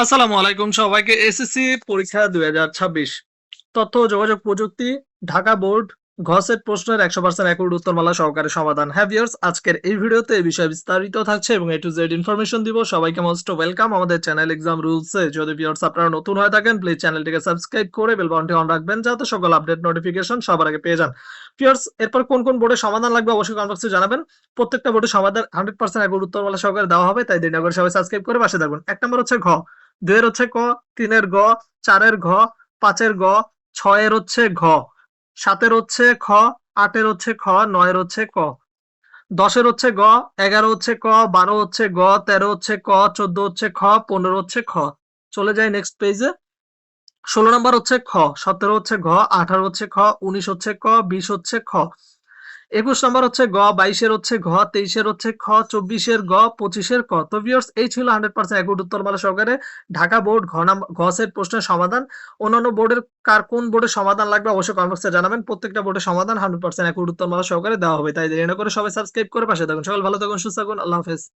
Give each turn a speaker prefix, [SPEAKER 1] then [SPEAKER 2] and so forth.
[SPEAKER 1] আসসালামু আলাইকুম সবাইকে। এসএসসি পরীক্ষা ২০২৬ তথ্য ও যোগাযোগ প্রযুক্তি ঢাকা বোর্ড ঘ সেট প্রশ্নের ১০০% অ্যাকুরেট উত্তরমালা সহকারে সমাধান। হ্যাঁ ভিউয়ার্স, আজকের এই ভিডিওতে এই বিষয়ে বিস্তারিত থাকছে এবং A to Z ইনফরমেশন দিব। সবাইকে মোস্ট ওয়েলকাম আমাদের চ্যানেল এক্সাম রুলসে। যদি ভিউয়ার্স আপনারা নতুন হয়ে থাকেন প্লিজ চ্যানেলটিকে সাবস্ক্রাইব করে বেল বাটনটি অন রাখবেন যাতে সকল আপডেট নোটিফিকেশন সবার আগে পেয়ে যান। ভিউয়ার্স, এরপর কোন কোন বোর্ডের সমাধান লাগবে অবশ্যই কমেন্ট বক্সে জানাবেন। প্রত্যেকটা বোর্ডের সমাধান 100% অ্যাকুরেট উত্তরমালা সহকারে দেওয়া হবে, তাই দেরি না করে সবাই সাবস্ক্রাইব করে পাশে থাকবেন। ১ নম্বর হচ্ছে ঘ, ২ এর হচ্ছে ক, ৩ এর গ, ৪ এর ঘ, ৫ এর গ, ৬ এর হচ্ছে ঘ, ৭ এর হচ্ছে খ, ৮ এর হচ্ছে খ, ৯ এর হচ্ছে ক, ১০ এর হচ্ছে গ, ১১ হচ্ছে ক, ১২ হচ্ছে গ, ১৩ হচ্ছে ক, ১৪ হচ্ছে খ, ১৫ হচ্ছে খ। চলে যাই নেক্সট পেজে। ১৬ নাম্বার হচ্ছে খ, ১৭ হচ্ছে ঘ, ১৮ হচ্ছে খ, ১৯ হচ্ছে ক, ২০ হচ্ছে খ। ২১ নাম্বার হচ্ছে গ, ২২ এর হচ্ছে ঘ, ২৩ এর হচ্ছে খ, ২৪ এর গ, ২৫ এর ক। তো ভিউয়ার্স, এই ছিল 100% অ্যাকুরেট উত্তরমালা সহকারে ঢাকা বোর্ড ঘ সেট প্রশ্নের সমাধান। অন্যান্য বোর্ডের কোন বোর্ডের সমাধান লাগবে অবশ্যই কমেন্ট বক্সে জানাবেন। প্রত্যেকটা বোর্ডের সমাধান 100% অ্যাকুরেট উত্তরমালা সহকারে দেওয়া হবে, তাই দেরি না করে সবাই সাবস্ক্রাইব করে পাশে থাকুন। সকল ভালো থাকুন, সুস্থ থাকুন। আল্লাহ হাফেজ।